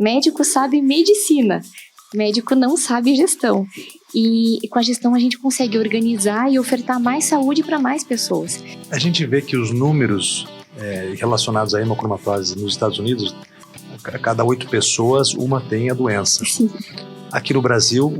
Médico sabe medicina, médico não sabe gestão. E com a gestão a gente consegue organizar e ofertar mais saúde para mais pessoas. A gente vê que os números relacionados à hemocromatose nos Estados Unidos, a cada 8 pessoas, uma tem a doença. Sim. Aqui no Brasil,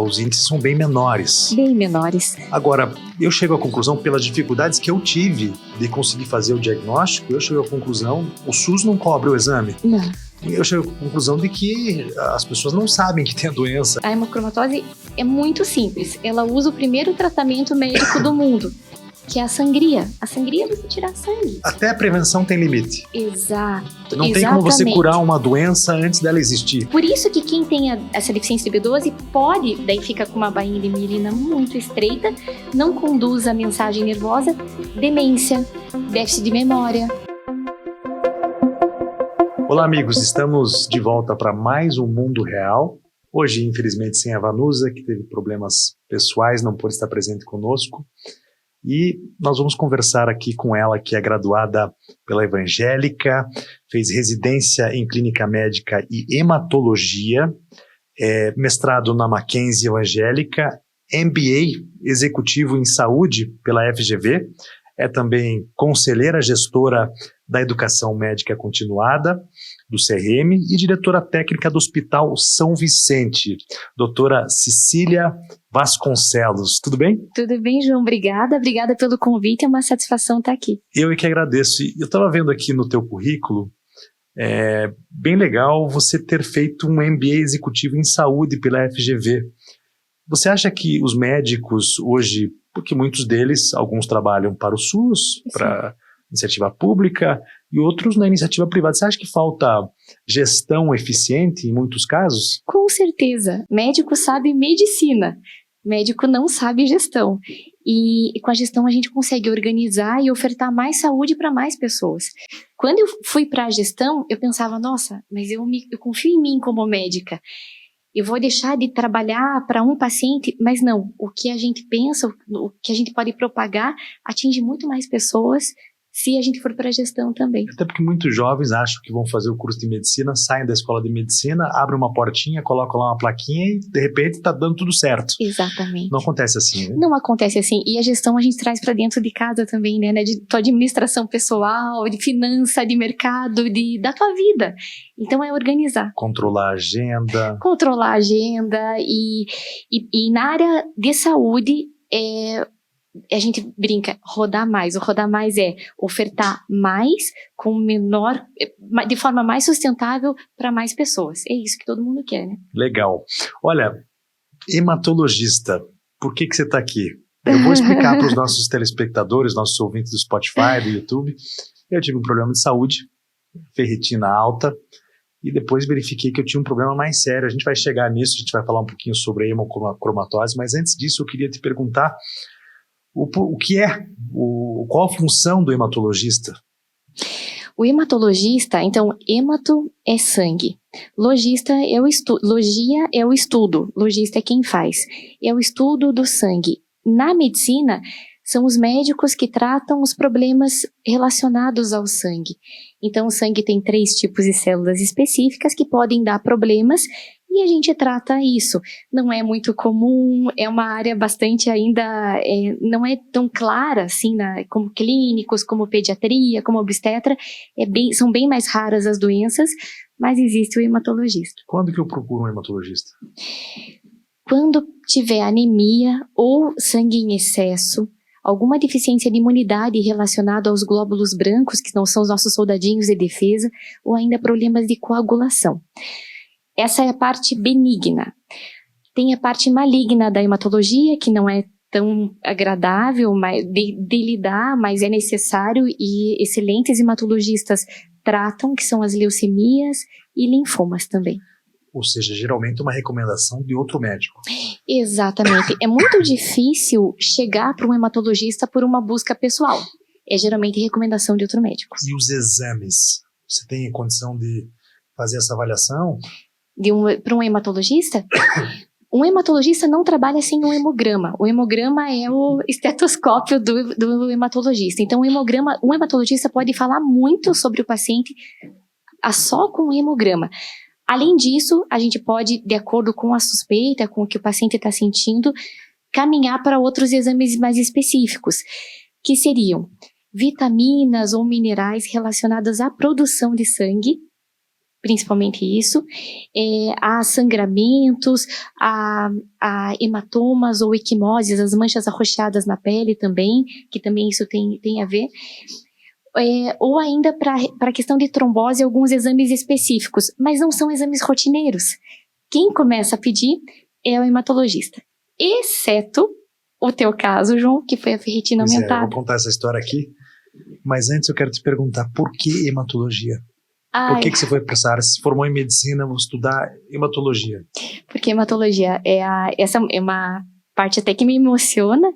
os índices são bem menores. Bem menores. Agora, eu chego à conclusão, pelas dificuldades que eu tive de conseguir fazer o diagnóstico, eu chego à conclusão, o SUS não cobre o exame. Não. Eu chego à conclusão de que as pessoas não sabem que tem a doença. A hemocromatose é muito simples. Ela usa o primeiro tratamento médico do mundo, que é a sangria. A sangria é você tirar sangue. Até a prevenção tem limite. Exato. Não tem como você curar uma doença antes dela existir. Por isso que quem tem essa deficiência de B12 pode, daí fica com uma bainha de mielina muito estreita, não conduz a mensagem nervosa, demência, déficit de memória. Olá, amigos, estamos de volta para mais um Mundo Real. Hoje, infelizmente, sem a Vanusa, que teve problemas pessoais, não pôde estar presente conosco. E nós vamos conversar aqui com ela, que é graduada pela Evangélica, fez residência em Clínica Médica e Hematologia, mestrado na Mackenzie Evangélica, MBA Executivo em Saúde pela FGV, é também conselheira gestora da Educação Médica Continuada, do CRM, e diretora técnica do Hospital São Vicente, doutora Cecília Vasconcelos. Tudo bem? Tudo bem, João. Obrigada pelo convite, é uma satisfação estar aqui. Eu é que agradeço. Eu estava vendo aqui no teu currículo, bem legal você ter feito um MBA Executivo em Saúde pela FGV. Você acha que os médicos hoje, porque muitos deles, alguns trabalham para o SUS, para iniciativa pública, e outros na iniciativa privada, você acha que falta gestão eficiente em muitos casos? Com certeza. Médico sabe medicina, médico não sabe gestão. E com a gestão a gente consegue organizar e ofertar mais saúde para mais pessoas. Quando eu fui para a gestão, eu pensava, nossa, mas eu confio em mim como médica. Eu vou deixar de trabalhar para um paciente, mas não, o que a gente pensa, o que a gente pode propagar, atinge muito mais pessoas se a gente for para a gestão também. Até porque muitos jovens acham que vão fazer o curso de medicina, saem da escola de medicina, abrem uma portinha, colocam lá uma plaquinha e de repente está dando tudo certo. Exatamente. Não acontece assim, né? Não acontece assim. E a gestão a gente traz para dentro de casa também, né? De tua administração pessoal, de finança, de mercado, da tua vida. Então é organizar. Controlar a agenda. Controlar a agenda e na área de saúde a gente brinca, rodar mais. O rodar mais é ofertar mais com menor, de forma mais sustentável para mais pessoas. É isso que todo mundo quer, né? Legal. Olha, hematologista, por que você está aqui? Eu vou explicar para os nossos telespectadores, nossos ouvintes do Spotify, do YouTube. Eu tive um problema de saúde, ferritina alta, e depois verifiquei que eu tinha um problema mais sério. A gente vai chegar nisso, a gente vai falar um pouquinho sobre a hemocromatose, mas antes disso eu queria te perguntar o que qual a função do hematologista? O hematologista, então, hemato é sangue. Logista é logia é o estudo. Logista é quem faz. É o estudo do sangue. Na medicina, são os médicos que tratam os problemas relacionados ao sangue. Então, o sangue tem 3 tipos de células específicas que podem dar problemas e a gente trata isso. Não é muito comum, é uma área bastante ainda, não é tão clara assim, como clínicos, como pediatria, como obstetra. São bem mais raras as doenças, mas existe o hematologista. Quando que eu procuro um hematologista? Quando tiver anemia ou sangue em excesso, alguma deficiência de imunidade relacionada aos glóbulos brancos, que não são os nossos soldadinhos de defesa, ou ainda problemas de coagulação. Essa é a parte benigna. Tem a parte maligna da hematologia, que não é tão agradável de lidar, mas é necessário e excelentes hematologistas tratam, que são as leucemias e linfomas também. Ou seja, geralmente uma recomendação de outro médico. Exatamente. É muito difícil chegar para um hematologista por uma busca pessoal. É geralmente recomendação de outro médico. E os exames? Você tem condição de fazer essa avaliação? Para um hematologista? Um hematologista não trabalha sem um hemograma. O hemograma é o estetoscópio do hematologista. Então, um hematologista pode falar muito sobre o paciente só com o hemograma. Além disso, a gente pode, de acordo com a suspeita, com o que o paciente está sentindo, caminhar para outros exames mais específicos, que seriam vitaminas ou minerais relacionados à produção de sangue, principalmente isso, a sangramentos, a hematomas ou equimoses, as manchas arroxeadas na pele também, que também isso tem a ver, ou ainda para a questão de trombose, alguns exames específicos, mas não são exames rotineiros. Quem começa a pedir é o hematologista, exceto o teu caso, João, que foi a ferritina aumentada. Eu vou contar essa história aqui, mas antes eu quero te perguntar, por que hematologia? Por que você foi para essa área? Se formou em medicina, vou estudar hematologia. Porque hematologia essa é uma parte até que me emociona,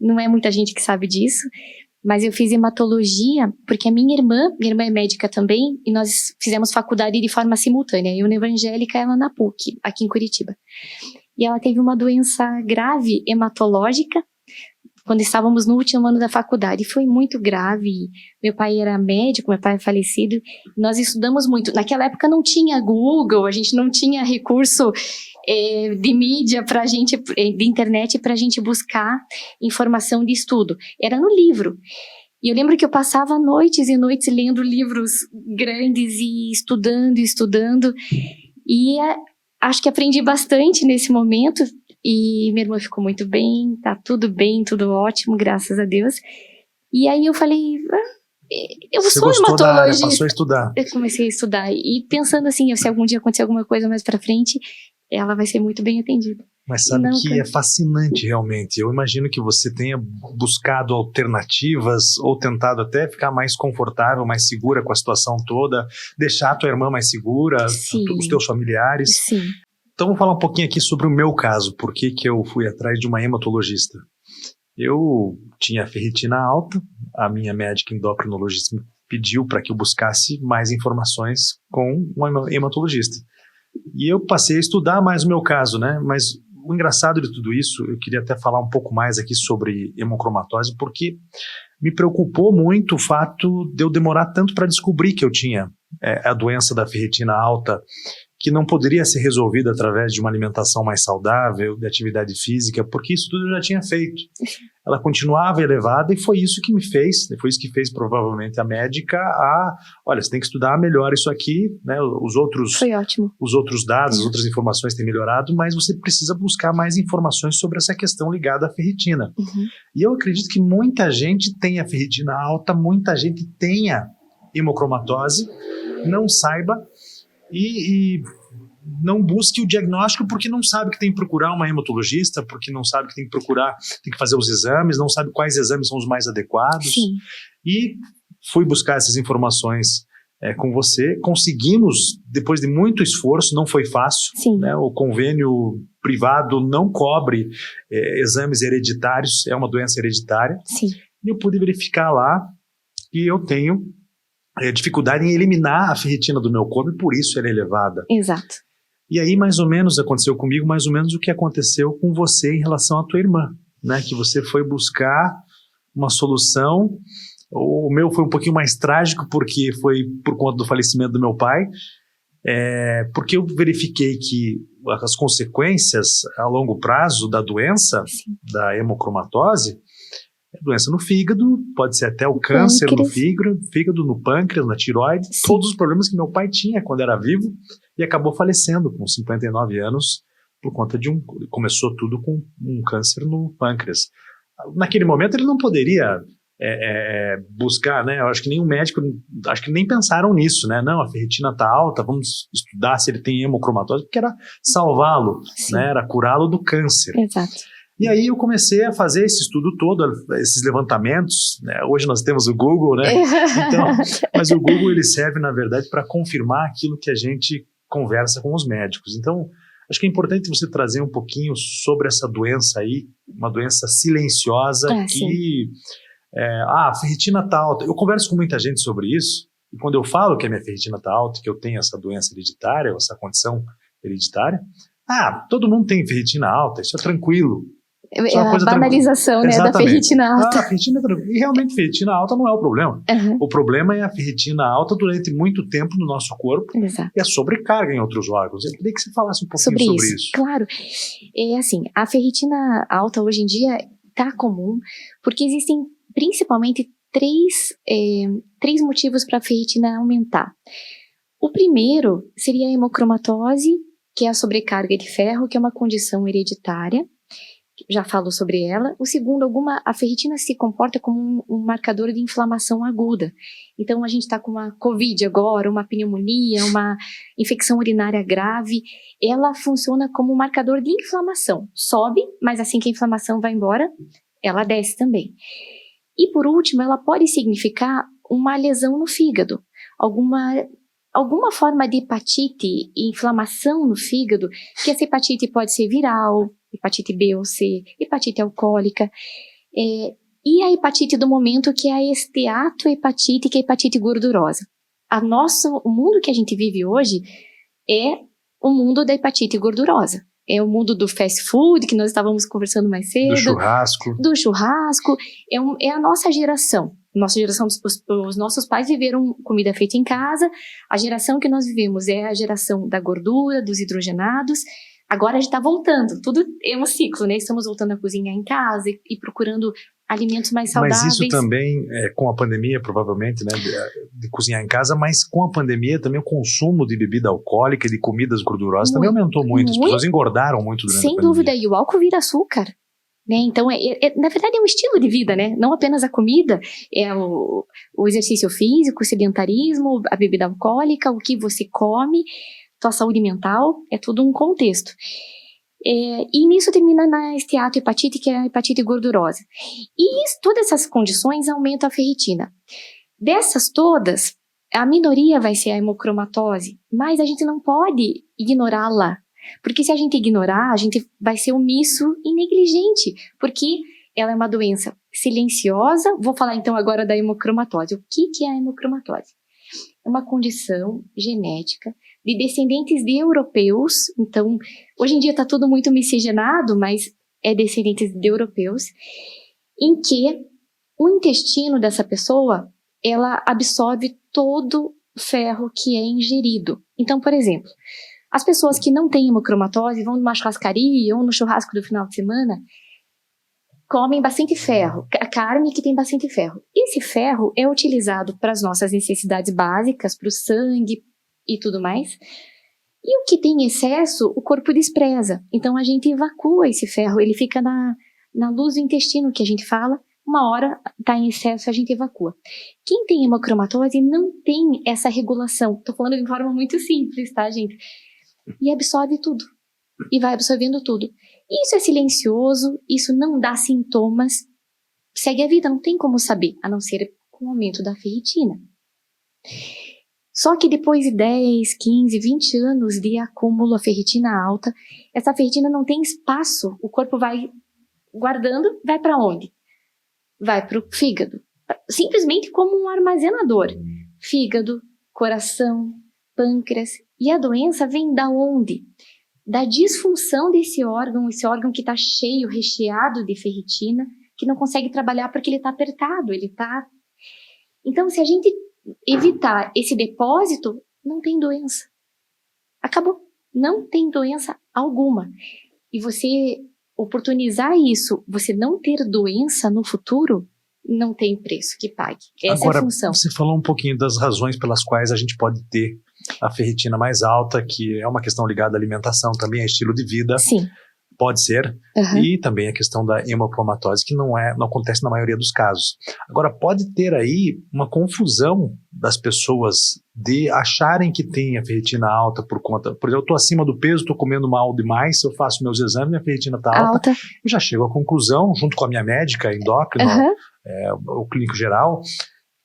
não é muita gente que sabe disso, mas eu fiz hematologia porque a minha irmã é médica também, e nós fizemos faculdade de forma simultânea, eu na Evangélica, ela na PUC, aqui em Curitiba. E ela teve uma doença grave hematológica, quando estávamos no último ano da faculdade, foi muito grave. Meu pai era médico, meu pai é falecido, nós estudamos muito. Naquela época não tinha Google, a gente não tinha recurso de mídia pra gente, de internet para a gente buscar informação de estudo. Era no livro. E eu lembro que eu passava noites e noites lendo livros grandes e estudando. E acho que aprendi bastante nesse momento. E minha irmã ficou muito bem, tá tudo bem, tudo ótimo, graças a Deus. E aí eu falei, eu sou hematologista. Passou a estudar. Eu comecei a estudar e pensando assim, se algum dia acontecer alguma coisa mais pra frente, ela vai ser muito bem atendida. Mas sabe que é fascinante realmente. Eu imagino que você tenha buscado alternativas ou tentado até ficar mais confortável, mais segura com a situação toda, deixar a tua irmã mais segura, os teus familiares. Sim. Então, vou falar um pouquinho aqui sobre o meu caso, por que eu fui atrás de uma hematologista. Eu tinha ferritina alta, a minha médica endocrinologista me pediu para que eu buscasse mais informações com um hematologista. E eu passei a estudar mais o meu caso, né? Mas o engraçado de tudo isso, eu queria até falar um pouco mais aqui sobre hemocromatose, porque me preocupou muito o fato de eu demorar tanto para descobrir que eu tinha a doença da ferritina alta, que não poderia ser resolvida através de uma alimentação mais saudável, de atividade física, porque isso tudo eu já tinha feito. Ela continuava elevada e foi isso que me fez, foi isso que fez provavelmente a médica olha, você tem que estudar melhor isso aqui, né? Foi ótimo. Os outros dados, as outras informações têm melhorado, mas você precisa buscar mais informações sobre essa questão ligada à ferritina. Uhum. E eu acredito que muita gente tenha ferritina alta, muita gente tenha hemocromatose, não saiba e não busque o diagnóstico porque não sabe que tem que procurar uma hematologista, porque não sabe que tem que fazer os exames, não sabe quais exames são os mais adequados. Sim. E fui buscar essas informações com você. Conseguimos, depois de muito esforço, não foi fácil. Sim. Né? O convênio privado não cobre exames hereditários, é uma doença hereditária. Sim. E eu pude verificar lá que eu tenho dificuldade em eliminar a ferritina do meu corpo e por isso ela é elevada. Exato. E aí mais ou menos aconteceu comigo, mais ou menos o que aconteceu com você em relação à tua irmã, né? Que você foi buscar uma solução. O meu foi um pouquinho mais trágico porque foi por conta do falecimento do meu pai, porque eu verifiquei que as consequências a longo prazo da doença, Sim. da hemocromatose, doença no fígado, pode ser até o câncer no fígado, no pâncreas, na tireoide, Sim. Todos os problemas que meu pai tinha quando era vivo e acabou falecendo com 59 anos por conta começou tudo com um câncer no pâncreas. Naquele momento ele não poderia buscar, né? Eu acho que nenhum médico, acho que nem pensaram nisso, né? Não, a ferritina está alta, vamos estudar se ele tem hemocromatose, porque era salvá-lo, né? Era curá-lo do câncer. Exato. E aí eu comecei a fazer esse estudo todo, esses levantamentos, né? Hoje nós temos o Google, né? Então, mas o Google ele serve, na verdade, para confirmar aquilo que a gente conversa com os médicos. Então, acho que é importante você trazer um pouquinho sobre essa doença aí, uma doença silenciosa que... a ferritina está alta. Eu converso com muita gente sobre isso, e quando eu falo que a minha ferritina está alta, que eu tenho essa doença hereditária, essa condição hereditária, todo mundo tem ferritina alta, isso é tranquilo. Isso é uma a coisa banalização, né, da ferritina alta. A ferritina, e realmente ferritina alta não é o problema. Uhum. O problema é a ferritina alta durante muito tempo no nosso corpo. Exato. E a sobrecarga em outros órgãos. Eu queria que você falasse um pouquinho sobre isso. Claro. É assim, a ferritina alta hoje em dia está comum porque existem principalmente três motivos para a ferritina aumentar. O primeiro seria a hemocromatose, que é a sobrecarga de ferro, que é uma condição hereditária. Já falo sobre ela. O segundo, a ferritina se comporta como um marcador de inflamação aguda. Então, a gente está com uma COVID agora, uma pneumonia, uma infecção urinária grave. Ela funciona como um marcador de inflamação. Sobe, mas assim que a inflamação vai embora, ela desce também. E, por último, ela pode significar uma lesão no fígado. Alguma forma de hepatite e inflamação no fígado, que essa hepatite pode ser viral, hepatite B ou C, hepatite alcoólica, e a hepatite do momento, que é a esteatohepatite, que é a hepatite gordurosa. O mundo que a gente vive hoje é o mundo da hepatite gordurosa. É o mundo do fast food, que nós estávamos conversando mais cedo. Do churrasco. É a nossa geração. Nossa geração, os nossos pais viveram comida feita em casa. A geração que nós vivemos é a geração da gordura, dos hidrogenados. Agora a gente está voltando. Tudo é um ciclo, né? Estamos voltando a cozinhar em casa e procurando alimentos mais saudáveis. Mas isso também, com a pandemia, provavelmente, né? De cozinhar em casa, mas com a pandemia também o consumo de bebida alcoólica e de comidas gordurosas também aumentou muito. As pessoas engordaram muito durante a pandemia. Sem dúvida. E o álcool vira açúcar. Né? Então, na verdade, é um estilo de vida, né? Não apenas a comida, é o exercício físico, o sedentarismo, a bebida alcoólica, o que você come, tua saúde mental, é tudo um contexto. E nisso termina na esteatohepatite, que é a hepatite gordurosa. E todas essas condições aumentam a ferritina. Dessas todas, a minoria vai ser a hemocromatose, mas a gente não pode ignorá-la. Porque se a gente ignorar, a gente vai ser omisso e negligente, porque ela é uma doença silenciosa. Vou falar então agora da hemocromatose. O que é a hemocromatose? É uma condição genética de descendentes de europeus. Então, hoje em dia está tudo muito miscigenado, mas é descendentes de europeus, em que o intestino dessa pessoa, ela absorve todo o ferro que é ingerido. Então, por exemplo, as pessoas que não têm hemocromatose vão numa churrascaria ou no churrasco do final de semana, comem bastante ferro, carne que tem bastante ferro. Esse ferro é utilizado para as nossas necessidades básicas, para o sangue e tudo mais. E o que tem excesso, o corpo despreza. Então a gente evacua esse ferro, ele fica na luz do intestino, que a gente fala. Uma hora está em excesso, a gente evacua. Quem tem hemocromatose não tem essa regulação. Estou falando de forma muito simples, tá, gente? E absorve tudo. E vai absorvendo tudo. Isso é silencioso, isso não dá sintomas. Segue a vida, não tem como saber, a não ser com o aumento da ferritina. Só que depois de 10, 15, 20 anos de acúmulo a ferritina alta, essa ferritina não tem espaço. O corpo vai guardando, vai para onde? Vai para o fígado. Simplesmente como um armazenador. Fígado, coração, pâncreas. E a doença vem da onde? Da disfunção desse órgão, esse órgão que está cheio, recheado de ferritina, que não consegue trabalhar porque ele está apertado, Então, se a gente evitar esse depósito, não tem doença. Acabou. Não tem doença alguma. E você oportunizar isso, você não ter doença no futuro, não tem preço que pague. Essa Agora, é a função. Você falou um pouquinho das razões pelas quais a gente pode ter a ferritina mais alta, que é uma questão ligada à alimentação, também a estilo de vida. Sim. Pode ser. Uhum. E também a questão da hemocromatose, que não acontece na maioria dos casos. Agora, pode ter aí uma confusão das pessoas de acharem que tem a ferritina alta por conta... Por exemplo, eu estou acima do peso, estou comendo mal demais, eu faço meus exames, minha ferritina está alta. Eu já chego à conclusão, junto com a minha médica endócrina, o clínico geral,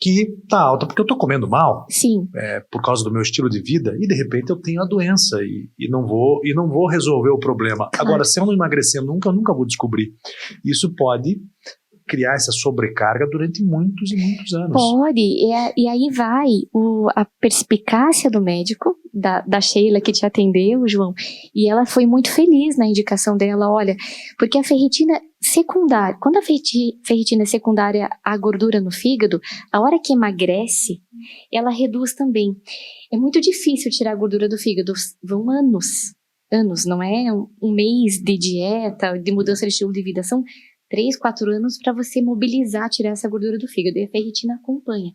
que está alta porque eu estou comendo mal. Sim. Por causa do meu estilo de vida, e de repente eu tenho a doença e não vou resolver o problema. Claro. Agora, se eu não emagrecer nunca, eu nunca vou descobrir. Isso pode criar essa sobrecarga durante muitos e muitos anos. Pode, e aí vai a perspicácia do médico, da Sheila que te atendeu, João, e ela foi muito feliz na indicação dela, olha, porque a ferritina secundária, quando a ferritina é secundária à gordura no fígado, a hora que emagrece, ela reduz também. É muito difícil tirar a gordura do fígado, vão anos, não é um mês de dieta, de mudança de estilo de vida, são 3, 4 anos para você mobilizar, tirar essa gordura do fígado, e a ferritina acompanha.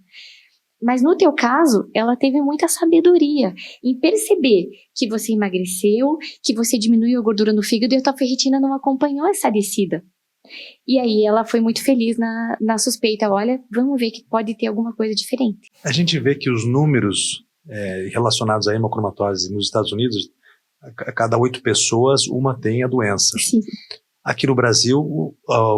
Mas no teu caso, ela teve muita sabedoria em perceber que você emagreceu, que você diminuiu a gordura no fígado e a tua ferritina não acompanhou essa descida. E aí ela foi muito feliz na suspeita, olha, vamos ver que pode ter alguma coisa diferente. A gente vê que os números relacionados à hemocromatose nos Estados Unidos, a cada 8 pessoas, uma tem a doença. Sim. Aqui no Brasil,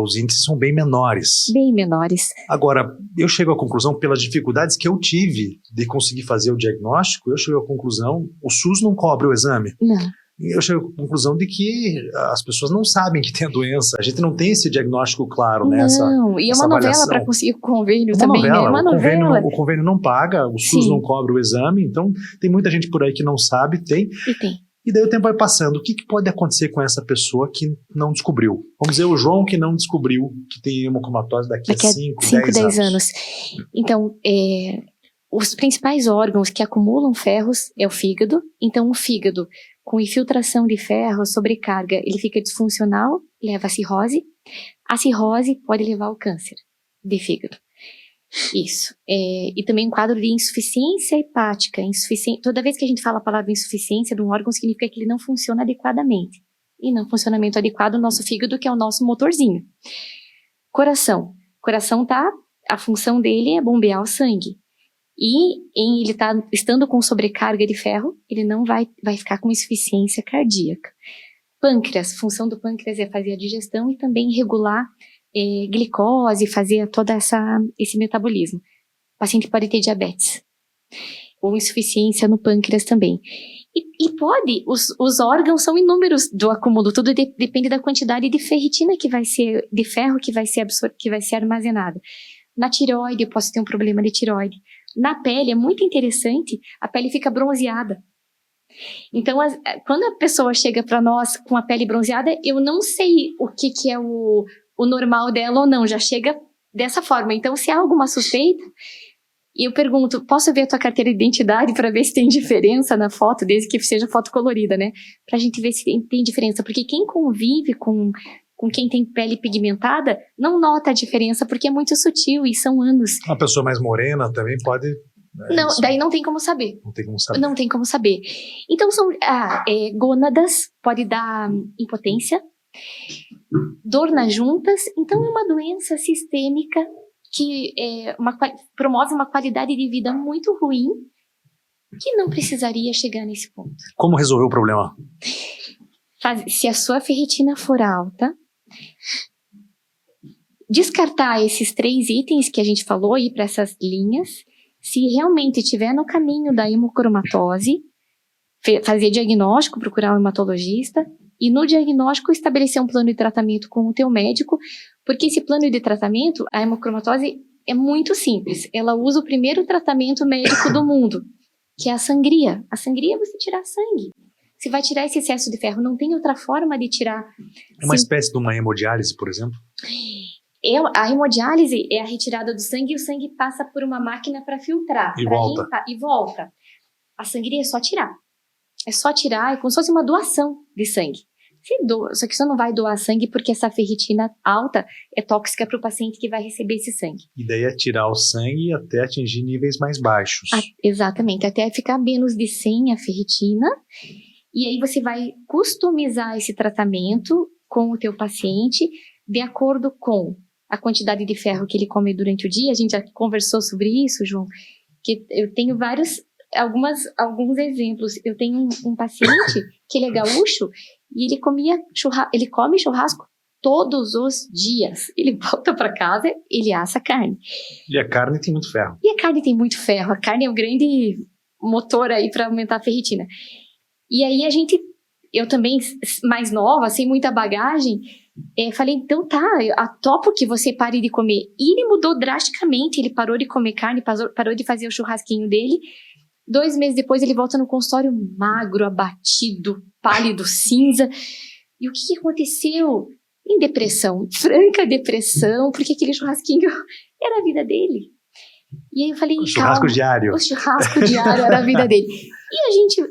os índices são bem menores. Bem menores. Agora, eu chego à conclusão, pelas dificuldades que eu tive de conseguir fazer o diagnóstico, eu chego à conclusão, o SUS não cobre o exame. Não. Eu chego à conclusão de que as pessoas não sabem que tem a doença. A gente não tem esse diagnóstico claro, né? Não, e é uma novela para conseguir o convênio também, né? É uma novela. O convênio não paga, o SUS não cobre o exame, então tem muita gente por aí que não sabe, tem. E tem. E daí o tempo vai passando. O que pode acontecer com essa pessoa que não descobriu? Vamos dizer, o João que não descobriu que tem hemocromatose daqui a 5, 10 anos. Então, os principais órgãos que acumulam ferros é o fígado. Então, o fígado, com infiltração de ferro, sobrecarga, ele fica disfuncional, leva a cirrose. A cirrose pode levar ao câncer de fígado. Isso. E também um quadro de insuficiência hepática. Toda vez que a gente fala a palavra insuficiência de um órgão, significa que ele não funciona adequadamente. E não funcionamento adequado do nosso fígado, que é o nosso motorzinho. Coração. A função dele é bombear o sangue. E ele estando com sobrecarga de ferro, ele não vai ficar com insuficiência cardíaca. Pâncreas. A função do pâncreas é fazer a digestão e também regular glicose, fazer todo esse metabolismo. O paciente pode ter diabetes ou insuficiência no pâncreas também. Os órgãos são inúmeros do acúmulo, tudo depende da quantidade de ferritina de ferro que vai ser armazenada. Na tireoide, eu posso ter um problema de tireoide. Na pele, é muito interessante, a pele fica bronzeada. Então, quando a pessoa chega para nós com a pele bronzeada, eu não sei o que é o normal dela ou não, já chega dessa forma. Então, se há alguma suspeita, eu pergunto, posso ver a tua carteira de identidade para ver se tem diferença na foto, desde que seja foto colorida, né? Pra gente ver se tem diferença, porque quem convive com quem tem pele pigmentada, não nota a diferença, porque é muito sutil e são anos. Uma pessoa mais morena também pode... Não, daí não tem como saber. Não tem como saber. Não tem como saber. Então, gônadas, pode dar impotência, dor nas juntas, então é uma doença sistêmica que promove uma qualidade de vida muito ruim que não precisaria chegar nesse ponto. Como resolver o problema? Se a sua ferritina for alta, descartar esses 3 itens que a gente falou aí para essas linhas, se realmente estiver no caminho da hemocromatose, fazer diagnóstico, procurar um hematologista, e no diagnóstico estabelecer um plano de tratamento com o teu médico, porque esse plano de tratamento, a hemocromatose é muito simples. Ela usa o primeiro tratamento médico do mundo, que é a sangria. A sangria é você tirar sangue. Você vai tirar esse excesso de ferro, não tem outra forma de tirar. É uma espécie de uma hemodiálise, por exemplo? A hemodiálise é a retirada do sangue e o sangue passa por uma máquina para filtrar, para limpar e volta. A sangria é só tirar. É só tirar, é como se fosse uma doação de sangue. Só que você não vai doar sangue porque essa ferritina alta é tóxica para o paciente que vai receber esse sangue. E daí é tirar o sangue até atingir níveis mais baixos. Exatamente, até ficar menos de 100 a ferritina. E aí você vai customizar esse tratamento com o teu paciente de acordo com a quantidade de ferro que ele come durante o dia. A gente já conversou sobre isso, João, que eu tenho alguns exemplos. Eu tenho um paciente que ele é gaúcho e ele come churrasco todos os dias. Ele volta para casa, ele assa carne. E a carne tem muito ferro. E a carne tem muito ferro. A carne é o grande motor aí para aumentar a ferritina. E aí a gente eu também, mais nova, sem muita bagagem, falei, então tá, eu topo que você pare de comer. E ele mudou drasticamente, ele parou de comer carne, parou de fazer o churrasquinho dele. 2 meses depois ele volta no consultório magro, abatido, pálido, cinza. E o que aconteceu? Em depressão, franca depressão, porque aquele churrasquinho era a vida dele. E aí eu falei, o churrasco diário. O churrasco diário era a vida dele.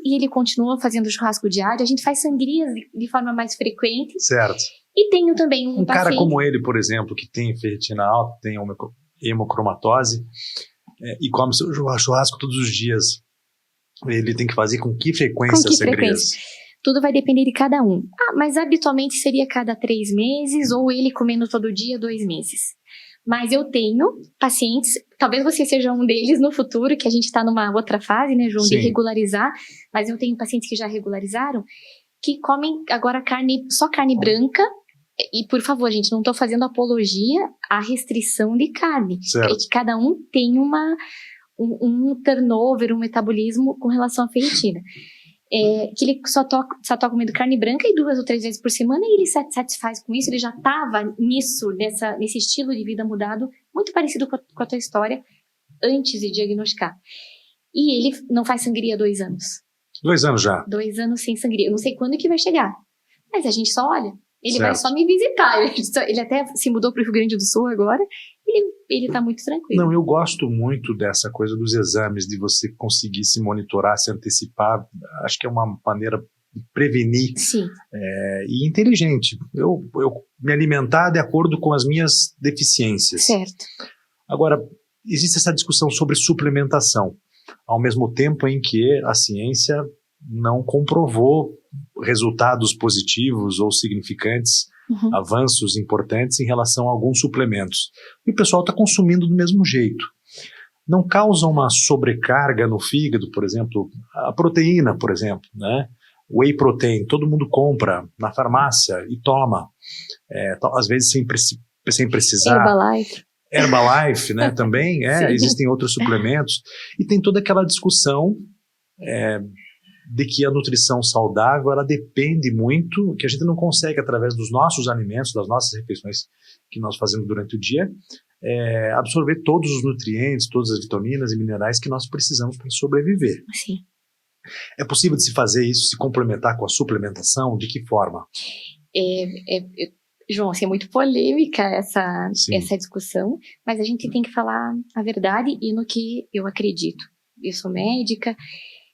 E ele continua fazendo churrasco diário, a gente faz sangrias de forma mais frequente. Certo. E tenho também um paciente... cara como ele, por exemplo, que tem ferritina alta, tem hemocromatose, e come seu churrasco todos os dias, ele tem que fazer com que frequência as sangrias? Tudo vai depender de cada um. Mas habitualmente seria cada 3 meses, ou ele comendo todo dia 2 meses. Mas eu tenho pacientes, talvez você seja um deles no futuro, que a gente está numa outra fase, né, João, Sim. de regularizar, mas eu tenho pacientes que já regularizaram, que comem agora só carne branca, e por favor, gente, não estou fazendo apologia à restrição de carne. Certo. É que cada um tem um turnover, um metabolismo com relação à ferritina. Que ele só tá comendo carne branca e 2 ou 3 vezes por semana, e ele se satisfaz com isso. Ele já estava nesse estilo de vida mudado, muito parecido com a tua história, antes de diagnosticar. E ele não faz sangria há 2 anos. 2 anos já? 2 anos sem sangria. Eu não sei quando que vai chegar, mas a gente só olha. Ele certo. vai só me visitar. Ele até se mudou para o Rio Grande do Sul agora. Ele tá muito tranquilo. Não, eu gosto muito dessa coisa dos exames, de você conseguir se monitorar, se antecipar. Acho que é uma maneira de prevenir. Sim. E inteligente. Eu me alimentar de acordo com as minhas deficiências. Certo. Agora, existe essa discussão sobre suplementação, ao mesmo tempo em que a ciência não comprovou resultados positivos ou significantes, avanços importantes em relação a alguns suplementos. E o pessoal está consumindo do mesmo jeito. Não causa uma sobrecarga no fígado, por exemplo, a proteína, por exemplo, né? Whey protein, todo mundo compra na farmácia e toma, às vezes sem precisar. Herbalife, né, também, existem outros suplementos, e tem toda aquela discussão de que a nutrição saudável, ela depende muito, que a gente não consegue, através dos nossos alimentos, das nossas refeições que nós fazemos durante o dia, absorver todos os nutrientes, todas as vitaminas e minerais que nós precisamos para sobreviver. Sim. É possível de se fazer isso, se complementar com a suplementação? De que forma? João, assim, é muito polêmica essa discussão, mas a gente tem que falar a verdade e no que eu acredito. Eu sou médica,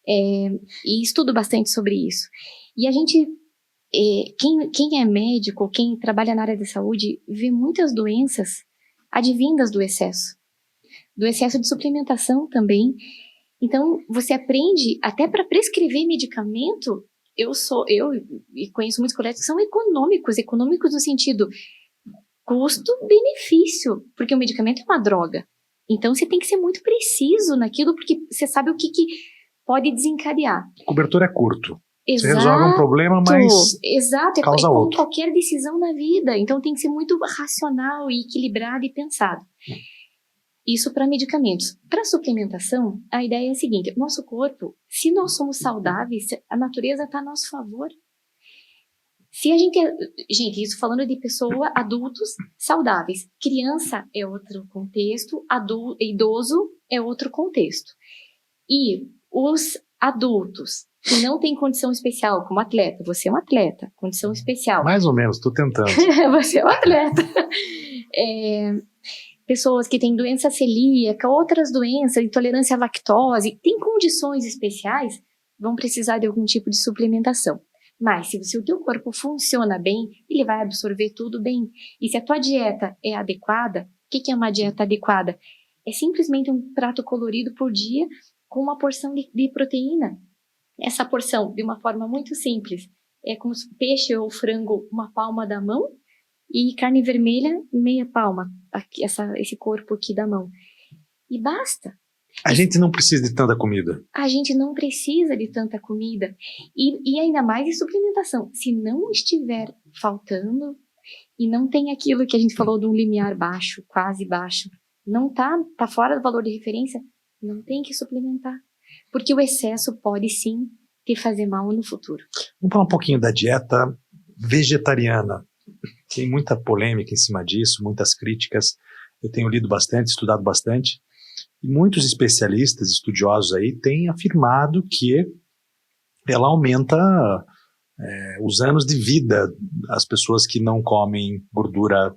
e estudo bastante sobre isso. E a gente, quem é médico, quem trabalha na área da saúde, vê muitas doenças advindas do excesso de suplementação também. Então, você aprende até para prescrever medicamento. Eu conheço muitos colegas que são econômicos no sentido custo-benefício, porque o medicamento é uma droga. Então, você tem que ser muito preciso naquilo, porque você sabe o que pode desencadear. O cobertor é curto. Exato. Você resolve um problema, mas causa outro. Com qualquer decisão na vida. Então, tem que ser muito racional e equilibrado e pensado. Isso para medicamentos. Para suplementação, a ideia é a seguinte: nosso corpo, se nós somos saudáveis, a natureza está a nosso favor. Se a gente, isso falando de adultos saudáveis. Criança é outro contexto, idoso é outro contexto. E os adultos que não têm condição especial, como atleta, você é um atleta, condição especial. Mais ou menos, estou tentando. Você é um atleta. Pessoas que têm doença celíaca, outras doenças, intolerância à lactose, têm condições especiais, vão precisar de algum tipo de suplementação. Mas se o teu corpo funciona bem, ele vai absorver tudo bem. E se a tua dieta é adequada, o que é uma dieta adequada? É simplesmente um prato colorido por dia com uma porção de proteína. Essa porção, de uma forma muito simples, é como peixe ou frango, uma palma da mão, e carne vermelha, meia palma, esse corpo aqui da mão. E basta. A gente não precisa de tanta comida. A gente não precisa de tanta comida. E ainda mais em suplementação. Se não estiver faltando, e não tem aquilo que a gente falou de um limiar baixo, quase baixo, não tá fora do valor de referência, não tem que suplementar. Porque o excesso pode sim te fazer mal no futuro. Vamos falar um pouquinho da dieta vegetariana. Tem muita polêmica em cima disso, muitas críticas. Eu tenho lido bastante, estudado bastante, e muitos especialistas, estudiosos aí, têm afirmado que ela aumenta os anos de vida. As pessoas que não comem gordura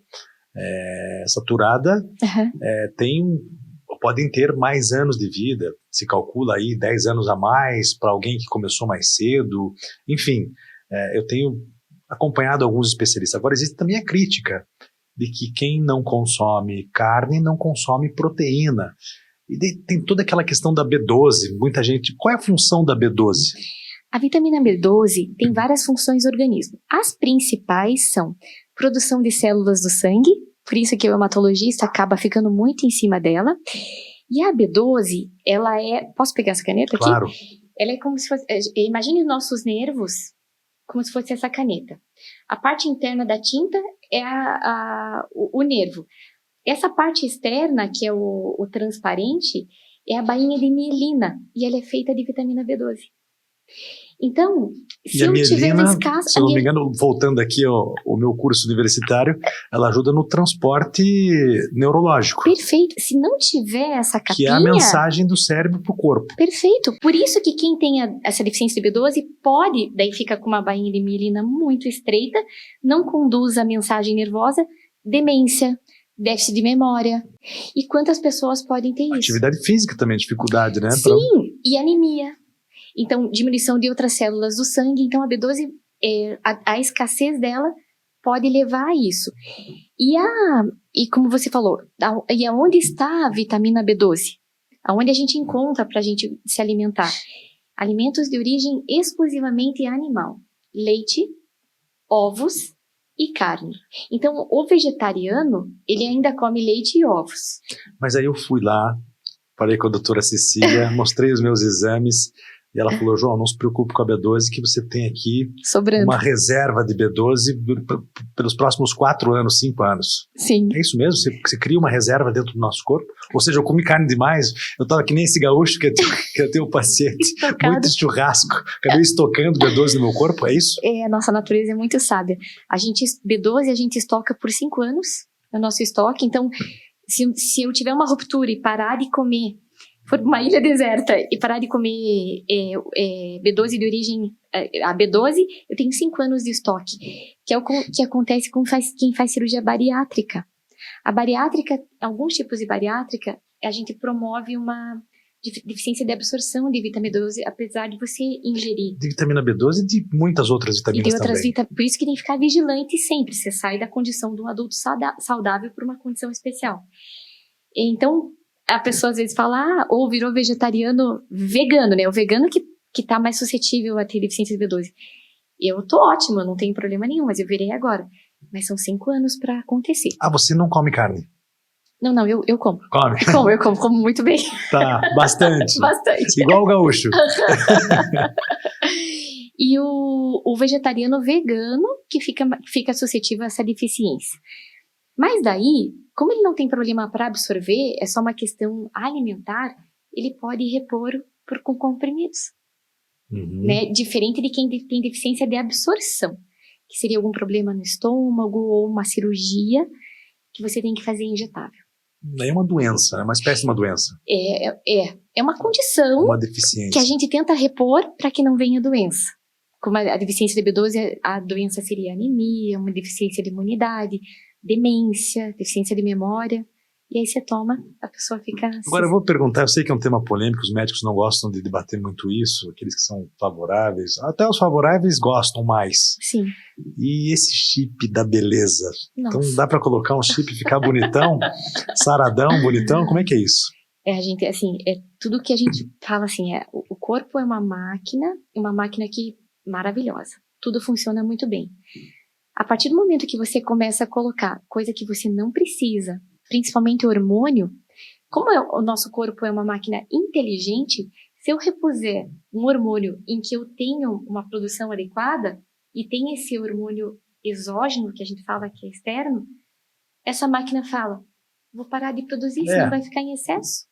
saturada podem ter mais anos de vida. Se calcula aí 10 anos a mais para alguém que começou mais cedo. Enfim, eu tenho acompanhado alguns especialistas. Agora, existe também a crítica de que quem não consome carne não consome proteína. E tem toda aquela questão da B12. Muita gente... Qual é a função da B12? A vitamina B12 tem várias funções no organismo. As principais são produção de células do sangue, por isso que o hematologista acaba ficando muito em cima dela. E a B12, ela é... Posso pegar essa caneta aqui? Claro. Ela é como se fosse... Imagine os nossos nervos como se fosse essa caneta. A parte interna da tinta é o nervo. Essa parte externa, que é o transparente, é a bainha de mielina, e ela é feita de vitamina B12. Então, se eu tiver uma escassa... Se eu não me engano, voltando aqui ao meu curso universitário, ela ajuda no transporte neurológico. Perfeito. Se não tiver essa capinha... Que é a mensagem do cérebro para o corpo. Perfeito. Por isso que quem tem essa deficiência de B12 pode, daí fica com uma bainha de mielina muito estreita, não conduz a mensagem nervosa, demência, déficit de memória. E quantas pessoas podem ter isso? Atividade física também, dificuldade, né? Sim, e anemia. Então, diminuição de outras células do sangue. Então, a B12, a escassez dela pode levar a isso. E como você falou, e aonde está a vitamina B12? Aonde a gente encontra para a gente se alimentar? Alimentos de origem exclusivamente animal. Leite, ovos e carne. Então, o vegetariano, ele ainda come leite e ovos. Mas aí eu fui lá, falei com a doutora Cecília, mostrei os meus exames, e ela falou: João, não se preocupe com a B12, que você tem aqui sobrando uma reserva de B12 pelos próximos 4 anos, 5 anos. Sim. É isso mesmo? Você cria uma reserva dentro do nosso corpo? Ou seja, eu comi carne demais, eu estava que nem esse gaúcho que eu tenho paciente, muito churrasco, acabei estocando B12 no meu corpo, é isso? A nossa natureza é muito sábia. B12 a gente estoca por 5 anos, no nosso estoque. Então, se eu tiver uma ruptura e parar de comer, for uma ilha deserta e parar de comer B12 de origem, a B12, eu tenho 5 anos de estoque, que é o que acontece com quem faz cirurgia bariátrica. A bariátrica, alguns tipos de bariátrica, a gente promove uma deficiência de absorção de vitamina B12, apesar de você ingerir. De vitamina B12 e de muitas outras vitaminas também. Por isso que tem que ficar vigilante sempre, você sai da condição de um adulto saudável para uma condição especial. Então, a pessoa às vezes fala, ou virou vegetariano vegano, né? O vegano que tá mais suscetível a ter deficiência de B12. Eu tô ótima, não tenho problema nenhum, mas eu virei agora. Mas são 5 anos pra acontecer. Ah, você não come carne? Não, eu como. Come? Eu como muito bem. Tá, bastante. Bastante. Igual o gaúcho. E o vegetariano vegano que fica suscetível a essa deficiência. Mas daí, como ele não tem problema para absorver, é só uma questão alimentar, ele pode repor com comprimidos. Né? Diferente de quem tem deficiência de absorção, que seria algum problema no estômago ou uma cirurgia que você tem que fazer injetável. É uma doença, é uma espécie de uma doença. É uma condição, uma deficiência que a gente tenta repor para que não venha doença. Como a deficiência de B12, a doença seria anemia, uma deficiência de imunidade, demência, deficiência de memória, e aí você toma, a pessoa fica... Agora eu vou perguntar, eu sei que é um tema polêmico, os médicos não gostam de debater muito isso, aqueles que são favoráveis, até os favoráveis gostam mais. Sim. E esse chip da beleza? Nossa. Então dá pra colocar um chip e ficar bonitão, saradão, bonitão, como é que é isso? Gente, assim, tudo que a gente fala assim, o corpo é uma máquina que maravilhosa, tudo funciona muito bem. A partir do momento que você começa a colocar coisa que você não precisa, principalmente hormônio, como o nosso corpo é uma máquina inteligente, se eu repuser um hormônio em que eu tenho uma produção adequada e tem esse hormônio exógeno, que a gente fala que é externo, essa máquina fala, vou parar de produzir, senão vai ficar em excesso.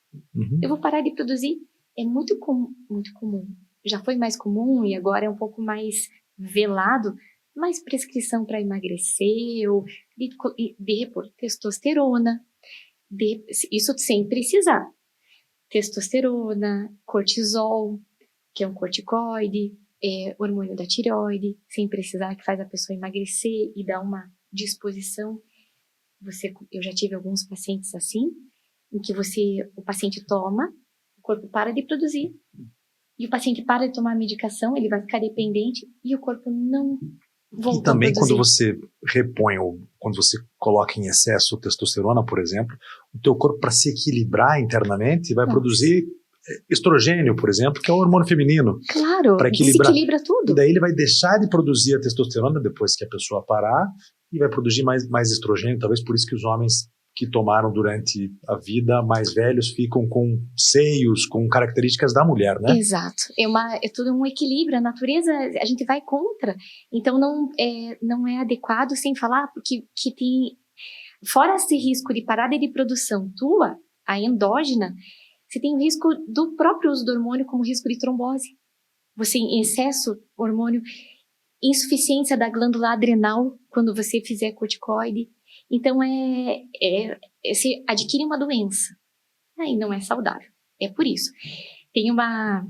Eu vou parar de produzir. É muito comum já foi mais comum e agora é um pouco mais velado, mais prescrição para emagrecer ou de repor testosterona, isso sem precisar. Testosterona, cortisol, que é um corticoide, hormônio da tireoide, sem precisar, que faz a pessoa emagrecer e dá uma disposição. Eu já tive alguns pacientes assim, em que o paciente toma, o corpo para de produzir, e o paciente para de tomar a medicação, ele vai ficar dependente e o corpo não volta E também a produzir. quando você repõe, ou quando você coloca em excesso testosterona, por exemplo, o teu corpo, para se equilibrar internamente, vai produzir estrogênio, por exemplo, que é o hormônio feminino. Claro, para equilibrar. Desequilibra tudo. E daí ele vai deixar de produzir a testosterona depois que a pessoa parar e vai produzir mais estrogênio, talvez por isso que os homens que tomaram durante a vida mais velhos ficam com seios, com características da mulher, né? Exato. É tudo um equilíbrio. A natureza, a gente vai contra. Então não é adequado, sem falar, porque que tem... Fora esse risco de parada de produção tua, a endógena, você tem o risco do próprio uso do hormônio como risco de trombose. Você em excesso, hormônio, insuficiência da glândula adrenal quando você fizer corticoide. Então, você adquire uma doença. Aí não é saudável. É por isso. Tem uma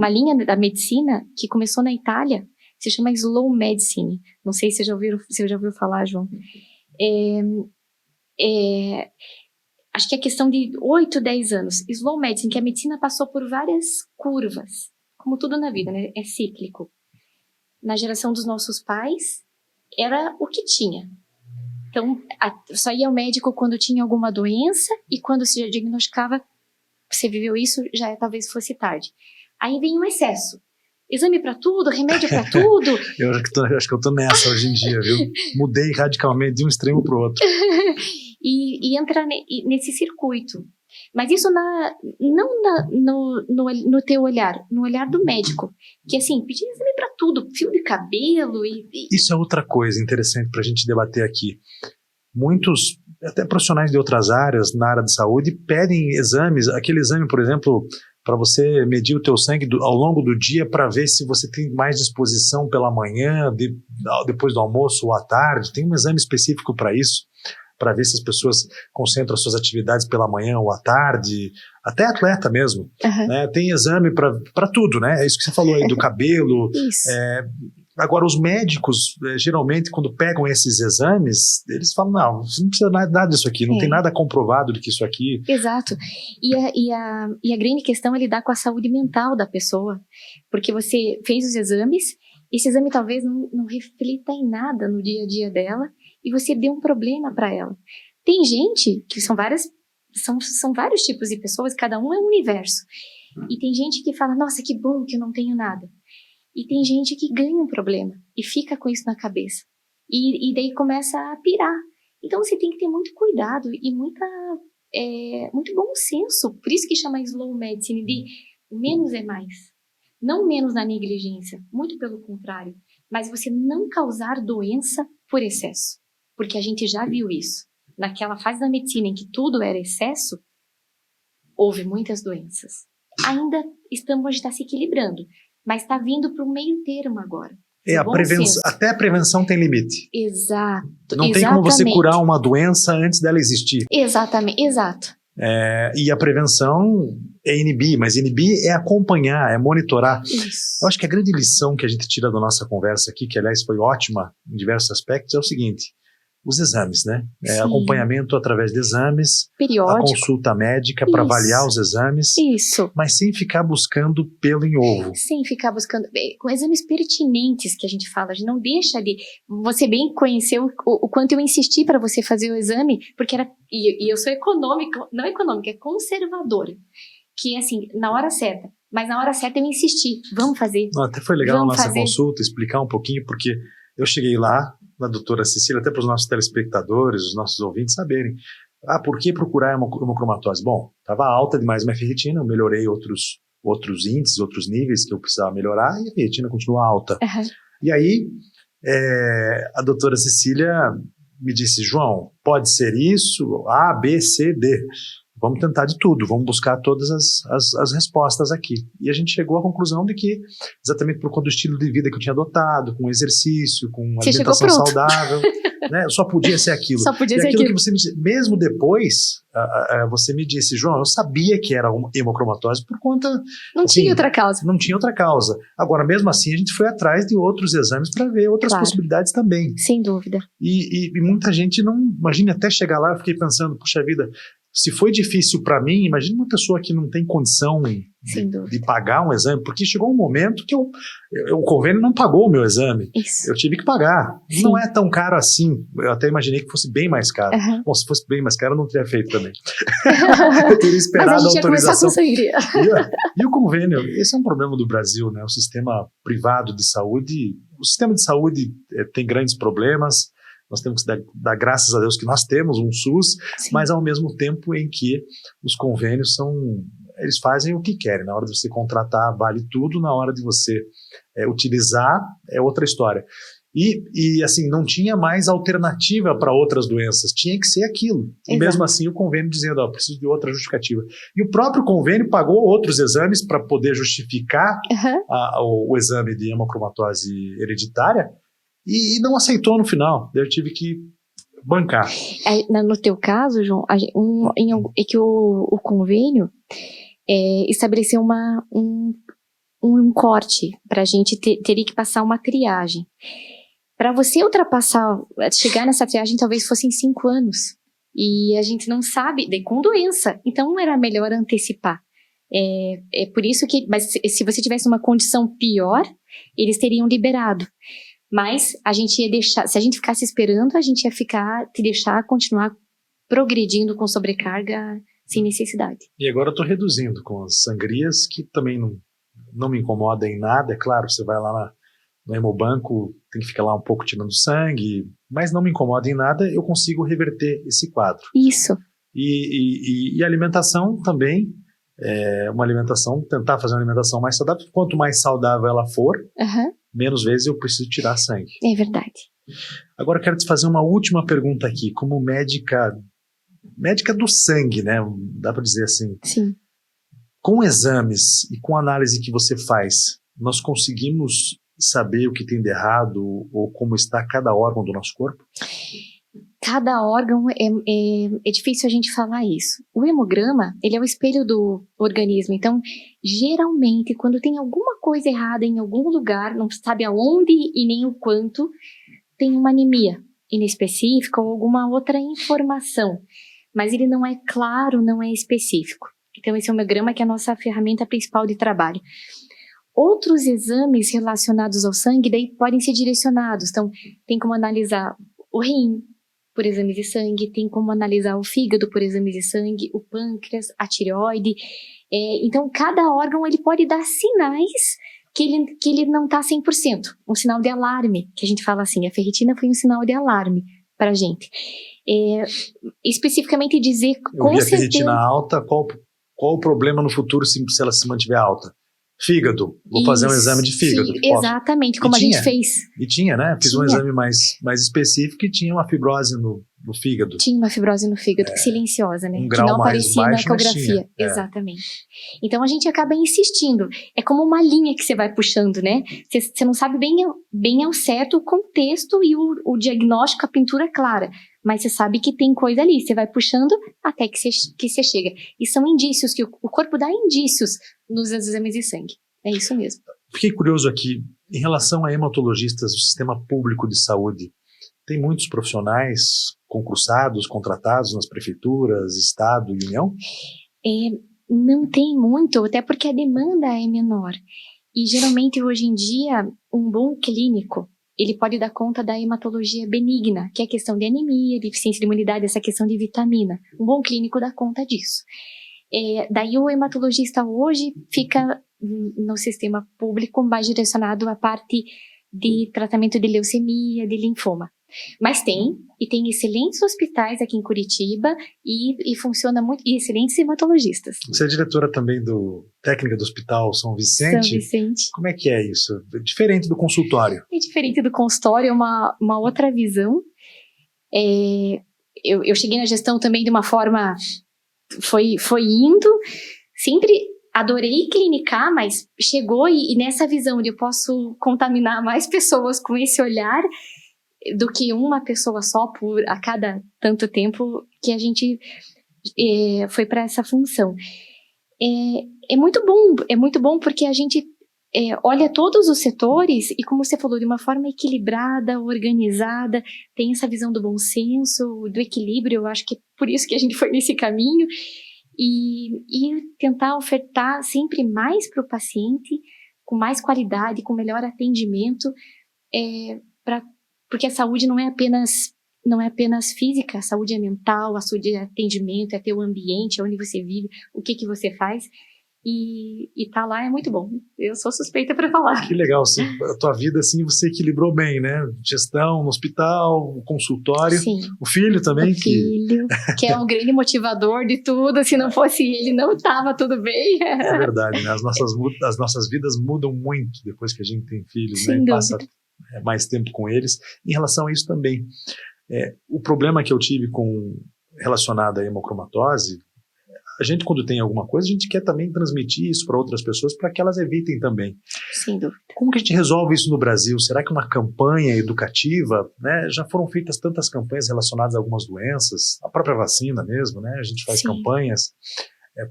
linha da medicina que começou na Itália, se chama Slow Medicine. Não sei se você já ouviu falar, João. Acho que é questão de 8, 10 anos. Slow Medicine, que a medicina passou por várias curvas. Como tudo na vida, né? É cíclico. Na geração dos nossos pais, era o que tinha. Então, só ia ao médico quando tinha alguma doença e quando se diagnosticava, você viveu isso, já talvez fosse tarde. Aí vem o excesso. Exame para tudo, remédio para tudo. Eu acho que eu tô nessa hoje em dia, viu? Mudei radicalmente de um extremo pro outro. e entra nesse circuito. Mas isso não no teu olhar, no olhar do médico. Que assim, pedir exame para tudo, fio de cabelo Isso é outra coisa interessante para a gente debater aqui. Muitos, até profissionais de outras áreas, na área de saúde, pedem exames. Aquele exame, por exemplo, para você medir o teu sangue ao longo do dia para ver se você tem mais disposição pela manhã, depois do almoço ou à tarde. Tem um exame específico para isso, para ver se as pessoas concentram as suas atividades pela manhã ou à tarde, até atleta mesmo. Né? Tem exame para tudo, né? É isso que você falou aí, do cabelo. Isso. Agora, os médicos, geralmente, quando pegam esses exames, eles falam, não, você não precisa nada disso aqui, não tem nada comprovado de que isso aqui... Exato. E a grande questão é lidar com a saúde mental da pessoa, porque você fez os exames, esse exame talvez não reflita em nada no dia a dia dela, e você deu um problema para ela. Tem gente, que são vários tipos de pessoas, cada um é um universo, e tem gente que fala, nossa, que bom que eu não tenho nada. E tem gente que ganha um problema e fica com isso na cabeça. E daí começa a pirar. Então você tem que ter muito cuidado e muito bom senso. Por isso que chama Slow Medicine, de menos é mais. Não menos na negligência, muito pelo contrário. Mas você não causar doença por excesso. Porque a gente já viu isso. Naquela fase da medicina em que tudo era excesso, houve muitas doenças. Ainda a gente está se equilibrando. Mas está vindo para o meio termo agora. Até a prevenção tem limite. Exato. Não tem como você curar uma doença antes dela existir. Exatamente, exato. E a prevenção é inibir, mas inibir é acompanhar, é monitorar. Isso. Eu acho que a grande lição que a gente tira da nossa conversa aqui, que aliás foi ótima em diversos aspectos, é o seguinte: os exames, né? Acompanhamento através de exames, periódico, a consulta médica para avaliar os exames, mas sem ficar buscando pelo em ovo. Sem ficar buscando, com exames pertinentes que a gente fala, a gente não deixa de... Você bem conheceu o quanto eu insisti para você fazer o exame, porque e eu sou não econômica, é conservadora, que é assim, na hora certa, mas na hora certa eu insisti, vamos fazer. Até foi legal a nossa consulta, explicar um pouquinho, porque eu cheguei lá, na doutora Cecília, até para os nossos telespectadores, os nossos ouvintes saberem. Por que procurar hemocromatose? Bom, estava alta demais minha ferritina, eu melhorei outros índices, outros níveis que eu precisava melhorar, e a ferritina continua alta. E aí, a doutora Cecília me disse, João, pode ser isso? A, B, C, D. vamos tentar de tudo, vamos buscar todas as respostas aqui. E a gente chegou à conclusão de que, exatamente por conta do estilo de vida que eu tinha adotado, com exercício, com alimentação saudável, né, só podia ser aquilo. Só podia ser aquilo que você me disse, mesmo depois, você me disse, João, eu sabia que era uma hemocromatose por conta... Não tinha outra causa. Não tinha outra causa. Agora, mesmo assim, a gente foi atrás de outros exames para ver outras possibilidades também. Sem dúvida. E muita gente não... Imagina, até chegar lá, eu fiquei pensando, puxa vida, se foi difícil para mim, imagina uma pessoa que não tem condição de pagar um exame, porque chegou um momento que o convênio não pagou o meu exame. Isso. Eu tive que pagar. Sim. Não é tão caro assim. Eu até imaginei que fosse bem mais caro. Uhum. Bom, se fosse bem mais caro, eu não teria feito também. Eu teria esperado Mas a gente a autorização. ia começar com sangria. E o convênio, esse é um problema do Brasil, né? O sistema privado de saúde, o sistema de saúde tem grandes problemas. Nós temos que dar graças a Deus que nós temos um SUS, sim, mas ao mesmo tempo em que os convênios eles fazem o que querem. Na hora de você contratar, vale tudo. Na hora de você utilizar, é outra história. E assim, não tinha mais alternativa para outras doenças. Tinha que ser aquilo. E mesmo assim, o convênio dizendo, preciso de outra justificativa. E o próprio convênio pagou outros exames para poder justificar o exame de hemocromatose hereditária, e não aceitou no final. Eu tive que bancar. No teu caso, João, é que o convênio estabeleceu um corte para a gente teria que passar uma triagem. Para você chegar nessa triagem, talvez fossem 5 anos. E a gente não sabe, daí com doença. Então era melhor antecipar. É por isso que, mas se você tivesse uma condição pior, eles teriam liberado. Mas a gente ia deixar, se a gente ficasse esperando, a gente ia te deixar continuar progredindo com sobrecarga sem necessidade. E agora eu estou reduzindo com as sangrias, que também não me incomoda em nada. É claro, você vai lá no hemobanco, tem que ficar lá um pouco tirando sangue, mas não me incomoda em nada, eu consigo reverter esse quadro. Isso. E a alimentação também, tentar fazer uma alimentação mais saudável. Quanto mais saudável ela for, menos vezes eu preciso tirar sangue. É verdade. Agora eu quero te fazer uma última pergunta aqui, como médica do sangue, né? Dá para dizer assim. Sim. Com exames e com a análise que você faz, nós conseguimos saber o que tem de errado ou como está cada órgão do nosso corpo? Cada órgão, é difícil a gente falar isso. O hemograma, ele é o espelho do organismo. Então, geralmente, quando tem alguma coisa errada em algum lugar, não sabe aonde e nem o quanto, tem uma anemia inespecífica ou alguma outra informação. Mas ele não é claro, não é específico. Então, esse hemograma que é a nossa ferramenta principal de trabalho. Outros exames relacionados ao sangue, daí podem ser direcionados. Então, tem como analisar o rim, por exames de sangue, tem como analisar o fígado por exames de sangue, o pâncreas, a tireoide. Então, cada órgão ele pode dar sinais que ele não está 100%. Um sinal de alarme, que a gente fala assim, a ferritina foi um sinal de alarme para a gente. Especificamente dizer com certeza... a ferritina alta, qual o problema no futuro se ela se mantiver alta? Fígado. Vou fazer um exame de fígado. Exatamente, como a gente fez. E tinha, né? Fiz um exame mais específico e tinha uma fibrose no fígado. Tinha uma fibrose no fígado, silenciosa, né? Um grau que não mais aparecia baixo, na ecografia. Exatamente. Então a gente acaba insistindo. É como uma linha que você vai puxando, né? Você não sabe bem ao certo o contexto e o diagnóstico, a pintura clara. Mas você sabe que tem coisa ali. Você vai puxando até que você chega. E são indícios, que o corpo dá indícios nos exames de sangue. É isso mesmo. Fiquei curioso aqui, em relação a hematologistas do sistema público de saúde, tem muitos profissionais concursados, contratados nas prefeituras, Estado e União? Não tem muito, até porque a demanda é menor. E geralmente hoje em dia, um bom clínico, ele pode dar conta da hematologia benigna, que é a questão de anemia, deficiência de imunidade, essa questão de vitamina. Um bom clínico dá conta disso. Daí o hematologista hoje fica no sistema público mais direcionado à parte de tratamento de leucemia, de linfoma. Mas tem excelentes hospitais aqui em Curitiba e funciona muito, e excelentes hematologistas. Você é diretora também técnica do Hospital São Vicente? São Vicente. Como é que é isso? É diferente do consultório? É diferente do consultório, é uma outra visão. Eu cheguei na gestão também de uma forma foi indo, sempre adorei clinicar, mas chegou e nessa visão de eu posso contaminar mais pessoas com esse olhar do que uma pessoa só a cada tanto tempo, que a gente foi para essa função. É muito bom porque a gente olha todos os setores e, como você falou, de uma forma equilibrada, organizada, tem essa visão do bom senso, do equilíbrio. Eu acho que é por isso que a gente foi nesse caminho, e tentar ofertar sempre mais para o paciente, com mais qualidade, com melhor atendimento, porque a saúde não é apenas física, a saúde é mental, a saúde é atendimento, é teu ambiente, é onde você vive, o que você faz. E tá lá é muito bom. Eu sou suspeita para falar. Que legal, assim, a tua vida, assim, você equilibrou bem, né? Gestão no hospital, o consultório. Sim. O filho também. O filho, que é um grande motivador de tudo. Se não fosse ele, não tava tudo bem. É verdade, né? As nossas vidas mudam muito depois que a gente tem filhos, sem né? E passa mais tempo com eles. Em relação a isso também, o problema que eu tive relacionado à hemocromatose, a gente, quando tem alguma coisa, a gente quer também transmitir isso para outras pessoas, para que elas evitem também. Sem dúvida. Como que a gente resolve isso no Brasil? Será que uma campanha educativa, né? Já foram feitas tantas campanhas relacionadas a algumas doenças, a própria vacina mesmo, né? A gente faz campanhas,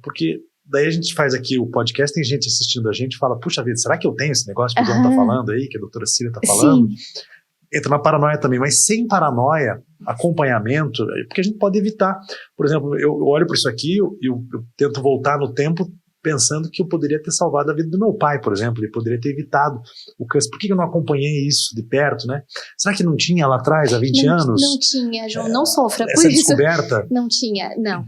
porque daí a gente faz aqui o podcast, tem gente assistindo a gente e fala, puxa vida, será que eu tenho esse negócio que o João está falando aí, que a doutora Cecília está falando? Sim. Entra na paranoia também, mas sem paranoia, acompanhamento, porque a gente pode evitar. Por exemplo, eu olho para isso aqui, eu tento voltar no tempo pensando que eu poderia ter salvado a vida do meu pai, por exemplo, ele poderia ter evitado o câncer. Por que eu não acompanhei isso de perto, né? Será que não tinha lá atrás, há 20 anos? Não tinha, João, não sofra por essa isso. Descoberta? Não tinha, não.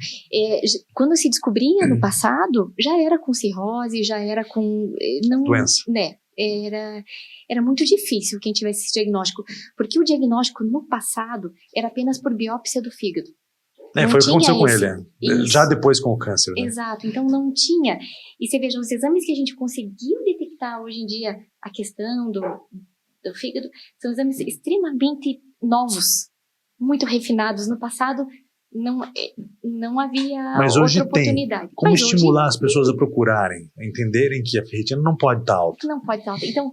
Quando se descobria no passado, já era com cirrose, já era com... doença. Né? Era muito difícil quem tivesse esse diagnóstico, porque o diagnóstico no passado era apenas por biópsia do fígado. Foi o que aconteceu com ele, já depois com o câncer. Né? Exato, então não tinha. E você veja, os exames que a gente conseguiu detectar hoje em dia, a questão do fígado, são exames extremamente novos, muito refinados. No passado, não havia Mas hoje outra oportunidade. Como Mas estimular as pessoas a procurarem, a entenderem que a ferritina não pode estar alta? Não pode estar alta. Então,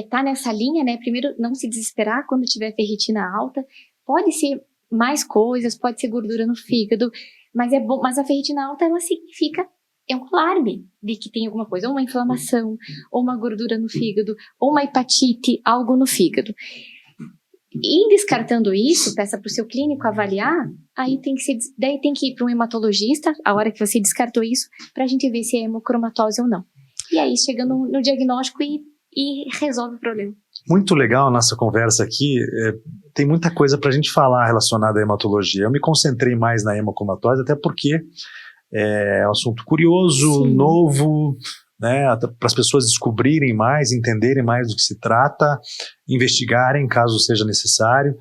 tá nessa linha, né? Primeiro, não se desesperar quando tiver ferritina alta. Pode ser mais coisas, pode ser gordura no fígado, mas é bom. Mas a ferritina alta, ela significa, é um alarme de que tem alguma coisa, ou uma inflamação, ou uma gordura no fígado, ou uma hepatite, algo no fígado. E descartando isso, peça para o seu clínico avaliar, aí daí tem que ir para um hematologista, a hora que você descartou isso, para a gente ver se é hemocromatose ou não. E aí chega no diagnóstico e resolve o problema. Muito legal a nossa conversa aqui, tem muita coisa para a gente falar relacionada à hematologia. Eu me concentrei mais na hemocromatose, até porque é um assunto curioso, sim, novo, né, para as pessoas descobrirem mais, entenderem mais do que se trata, investigarem caso seja necessário.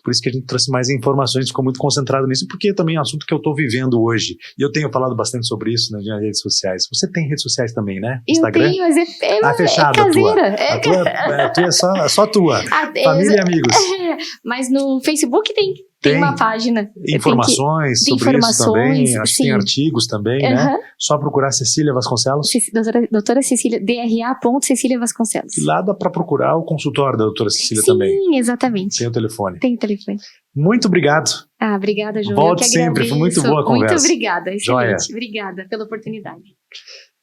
Por isso que a gente trouxe mais informações, a gente ficou muito concentrado nisso, porque também é um assunto que eu estou vivendo hoje. E eu tenho falado bastante sobre isso nas minhas redes sociais. Você tem redes sociais também, né? Instagram? Eu tenho, mas fechada, caseira. A tua é só tua. Família e amigos. Mas no Facebook tem uma página. Informações sobre isso também. Acho que tem artigos também, né? Só procurar Cecília Vasconcelos. Doutora Cecília, DRA.Cecília Vasconcelos. E lá dá para procurar o consultório da doutora Cecília também. Sim, exatamente. Tem o telefone. Tem o telefone. Muito obrigado. Obrigada, João. Volte sempre, foi muito boa a conversa. Muito obrigada, excelente. Joia. Obrigada pela oportunidade.